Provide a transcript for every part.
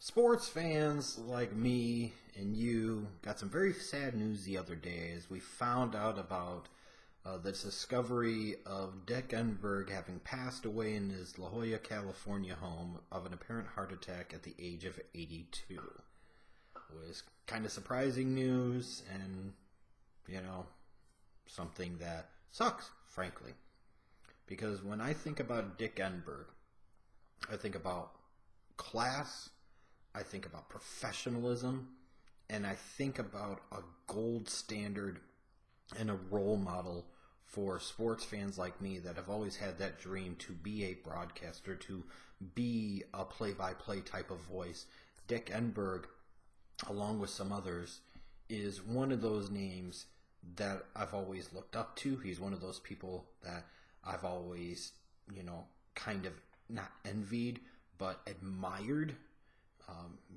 Sports fans like me and you got some very sad news the other day as we found out about the discovery of Dick Enberg having passed away in his La Jolla, California home of an apparent heart attack at the age of 82. It was kind of surprising news and, you know, something that sucks, frankly. Because when I think about Dick Enberg, I think about class, I think about professionalism, and I think about a gold standard and a role model for sports fans like me that have always had that dream to be a broadcaster, to be a play-by-play type of voice. Dick Enberg, along with some others, is one of those names that I've always looked up to. He's one of those people that I've always, kind of not envied, but admired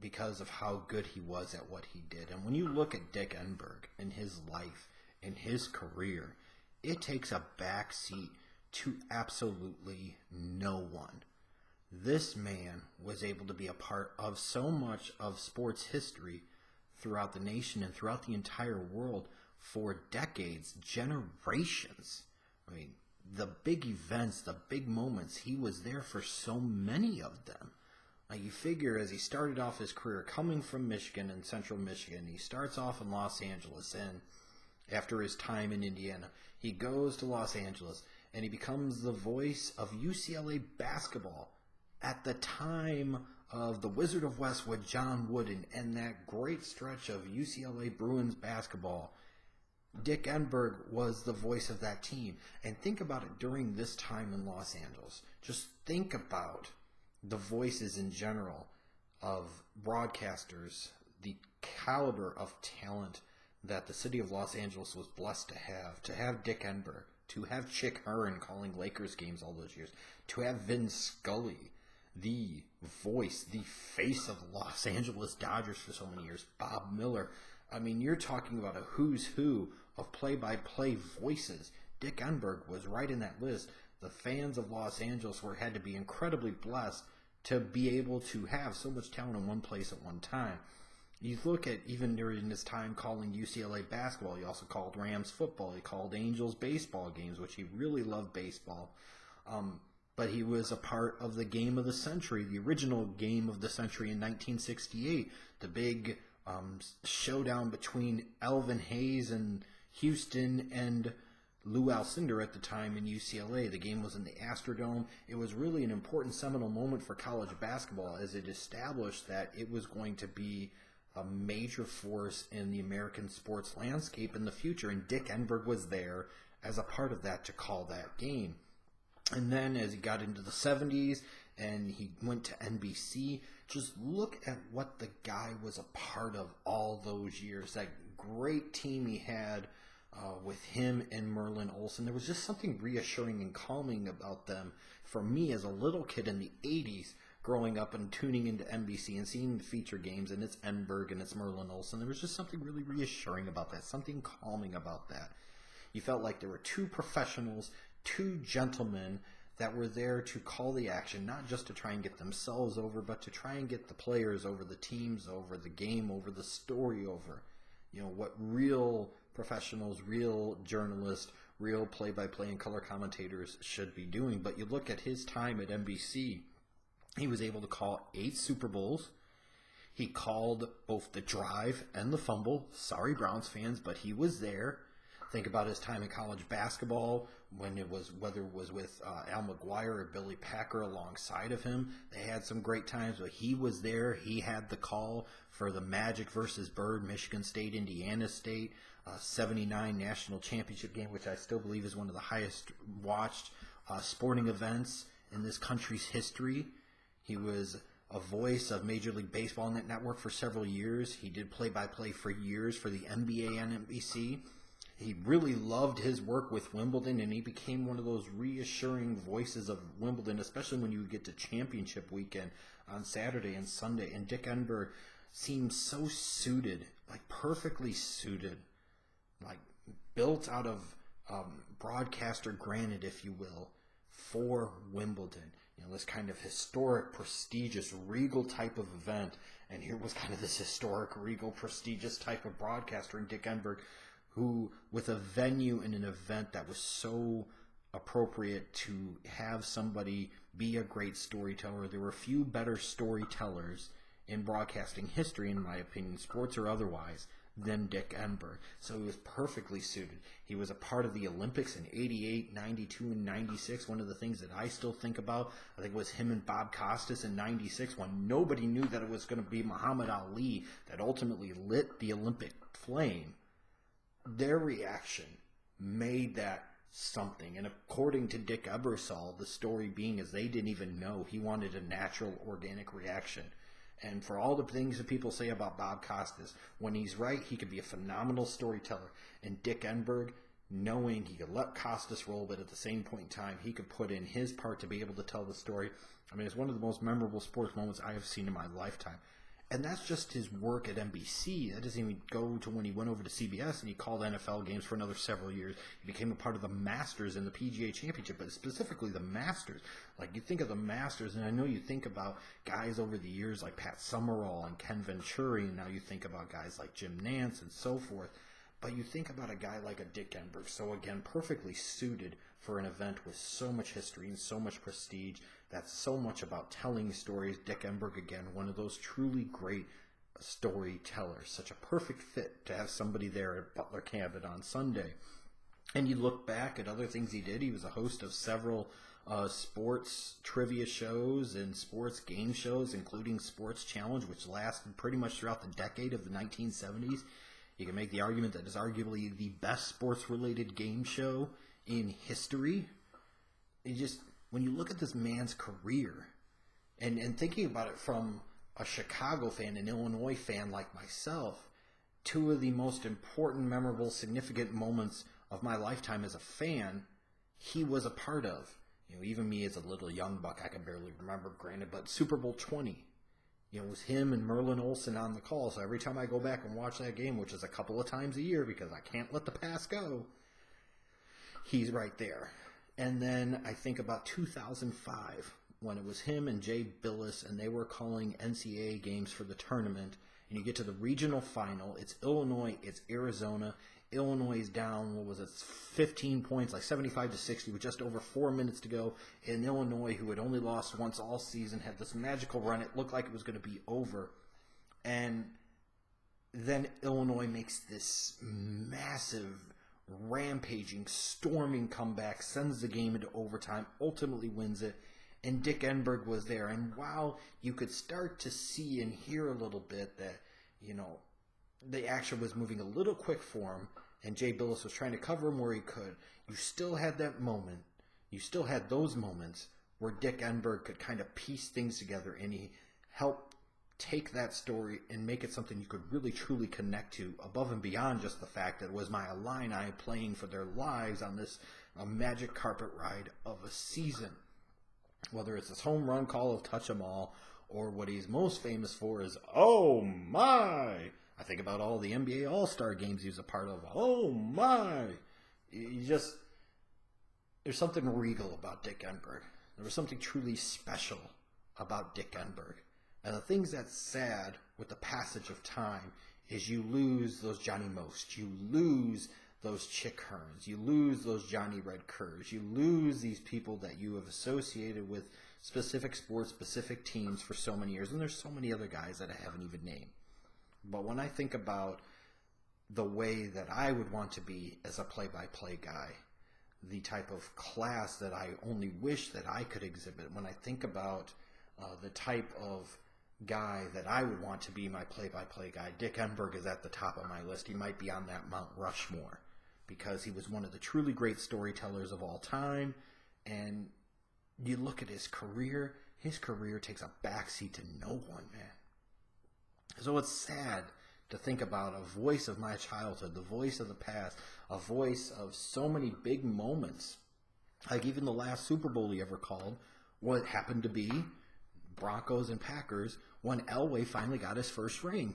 because of how good he was at what he did. And when you look at Dick Enberg and his life and his career, it takes a back seat to absolutely no one. This man was able to be a part of so much of sports history throughout the nation and throughout the entire world for decades, generations. I mean, the big events, the big moments, he was there for so many of them. Like, you figure as he started off his career coming from Michigan and Central Michigan, he starts off in Los Angeles, and after his time in Indiana, he goes to Los Angeles and he becomes the voice of UCLA basketball at the time of the Wizard of Westwood, John Wooden, and that great stretch of UCLA Bruins basketball. Dick Enberg was the voice of that team. And think about it during this time in Los Angeles. Just think about the voices in general of broadcasters, the caliber of talent that the city of Los Angeles was blessed to have. To have Dick Enberg, to have Chick Hearn calling Lakers games all those years, to have Vin Scully, the voice, the face of the Los Angeles Dodgers for so many years, Bob Miller. I mean, you're talking about a who's who of play-by-play voices. Dick Enberg was right in that list. The fans of Los Angeles had to be incredibly blessed to be able to have so much talent in one place at one time. You look at even during his time calling UCLA basketball, he also called Rams football, he called Angels baseball games, which he really loved baseball. But he was a part of the game of the century, the original game of the century in 1968, the big showdown between Elvin Hayes and Houston and Lou Alcindor at the time in UCLA. The game was in the Astrodome. It was really an important seminal moment for college basketball as it established that it was going to be a major force in the American sports landscape in the future, and Dick Enberg was there as a part of that to call that game. And then as he got into the 70s and he went to NBC, just look at what the guy was a part of all those years. That great team he had with him and Merlin Olsen. There was just something reassuring and calming about them for me as a little kid in the 80s, growing up and tuning into NBC and seeing the feature games, and it's Enberg and it's Merlin Olsen. There was just something really reassuring about that, something calming about that. You felt like there were two professionals, two gentlemen that were there to call the action, not just to try and get themselves over, but to try and get the players over, the teams over, the game over, the story over. What real professionals, real journalists, real play-by-play and color commentators should be doing. But you look at his time at NBC, he was able to call 8 Super Bowls. He called both the drive and the fumble. Sorry, Browns fans, but he was there. Think about his time in college basketball, whether it was with Al McGuire or Billy Packer alongside of him. They had some great times, but he was there. He had the call for the Magic versus Bird, Michigan State, Indiana State, 79 national championship game, which I still believe is one of the highest watched sporting events in this country's history. He was a voice of Major League Baseball on that network for several years. He did play-by-play for years for the NBA and NBC. He really loved his work with Wimbledon, and he became one of those reassuring voices of Wimbledon, especially when you get to championship weekend on Saturday and Sunday. And Dick Enberg seemed so suited, like perfectly suited, like built out of broadcaster granite, if you will, for Wimbledon. this kind of historic, prestigious, regal type of event. And here was kind of this historic, regal, prestigious type of broadcaster in Dick Enberg, who, with a venue and an event that was so appropriate to have somebody be a great storyteller. There were few better storytellers in broadcasting history, in my opinion, sports or otherwise, than Dick Enberg. So he was perfectly suited. He was a part of the Olympics in 88, 92, and 96. One of the things that I still think about, I think it was him and Bob Costas in 96, when nobody knew that it was going to be Muhammad Ali that ultimately lit the Olympic flame. Their reaction made that something. And according to Dick Ebersol, the story being is they didn't even know. He wanted a natural, organic reaction. And for all the things that people say about Bob Costas, when he's right, he could be a phenomenal storyteller. And Dick Enberg, knowing he could let Costas roll, but at the same point in time, he could put in his part to be able to tell the story. I mean, it's one of the most memorable sports moments I have seen in my lifetime. And that's just his work at NBC. That doesn't even go to when he went over to CBS and he called NFL games for another several years. He became a part of the Masters in the PGA Championship, but specifically the Masters. Like, you think of the Masters, and I know you think about guys over the years like Pat Summerall and Ken Venturi, and now you think about guys like Jim Nance and so forth. But you think about a guy like a Dick Enberg, so again, perfectly suited for an event with so much history and so much prestige. That's so much about telling stories. Dick Enberg, again, one of those truly great storytellers. Such a perfect fit to have somebody there at Butler Cabot on Sunday. And you look back at other things he did. He was a host of several sports trivia shows and sports game shows, including Sports Challenge, which lasted pretty much throughout the decade of the 1970s. You can make the argument that it's arguably the best sports-related game show in history. When you look at this man's career, and thinking about it from a Chicago fan, an Illinois fan like myself, two of the most important, memorable, significant moments of my lifetime as a fan, he was a part of. Even me as a little young buck, I can barely remember, granted, but Super Bowl 20. It was him and Merlin Olsen on the call. So every time I go back and watch that game, which is a couple of times a year because I can't let the past go, he's right there. And then I think about 2005 when it was him and Jay Billis, and they were calling NCAA games for the tournament. And you get to the regional final. It's Illinois. It's Arizona. Illinois is down, 15 points, like 75-60, with just over 4 minutes to go. And Illinois, who had only lost once all season, had this magical run. It looked like it was going to be over. And then Illinois makes this massive, rampaging, storming comeback, sends the game into overtime, ultimately wins it. And Dick Enberg was there. And while you could start to see and hear a little bit that, the action was moving a little quick for him, and Jay Billis was trying to cover him where he could, you still had that moment. You still had those moments where Dick Enberg could kind of piece things together, and he helped take that story and make it something you could really, truly connect to, above and beyond just the fact that it was my Illini playing for their lives on this magic carpet ride of a season. Whether it's this home run call of touch 'em all, or what he's most famous for is, oh my! I think about all the NBA All-Star games he was a part of. Oh my! There's something regal about Dick Enberg. There was something truly special about Dick Enberg. And the things that's sad with the passage of time is you lose those Johnny Most. You lose those Chick Hearns. You lose those Johnny Red Kerrs. You lose these people that you have associated with specific sports, specific teams for so many years. And there's so many other guys that I haven't even named. But when I think about the way that I would want to be as a play-by-play guy, the type of class that I only wish that I could exhibit, when I think about the type of guy that I would want to be my play-by-play guy, Dick Enberg is at the top of my list. He might be on that Mount Rushmore because he was one of the truly great storytellers of all time. And you look at his career takes a backseat to no one, man. So it's sad to think about a voice of my childhood, the voice of the past, a voice of so many big moments. Like even the last Super Bowl he ever called, what happened to be Broncos and Packers, when Elway finally got his first ring.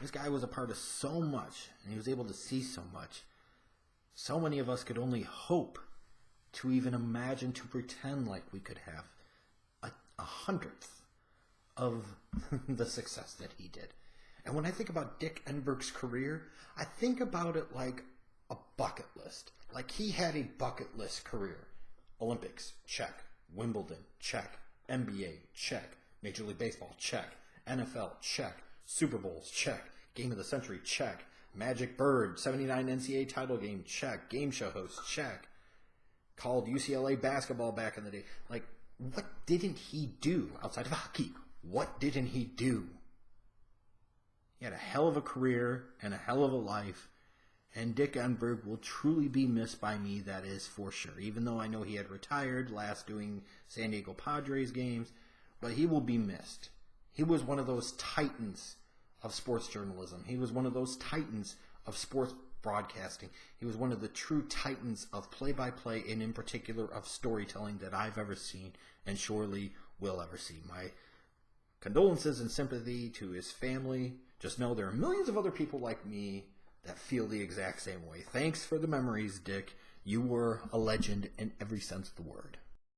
This guy was a part of so much, and he was able to see so much. So many of us could only hope to even imagine, to pretend like we could have a hundredth of the success that he did. And when I think about Dick Enberg's career, I think about it like a bucket list. Like he had a bucket list career. Olympics, check. Wimbledon, check. NBA, check. Major League Baseball, check. NFL, check. Super Bowls, check. Game of the Century, check. Magic Bird, 79 NCAA title game, check. Game show host, check. Called UCLA basketball back in the day. Like, what didn't he do outside of hockey? What didn't he do? He had a hell of a career and a hell of a life. And Dick Enberg will truly be missed by me, that is for sure. Even though I know he had retired last doing San Diego Padres games, but he will be missed. He was one of those titans of sports journalism. He was one of those titans of sports broadcasting. He was one of the true titans of play-by-play and in particular of storytelling that I've ever seen and surely will ever see. My condolences and sympathy to his family. Just know there are millions of other people like me that feel the exact same way. Thanks for the memories, Dick. You were a legend in every sense of the word.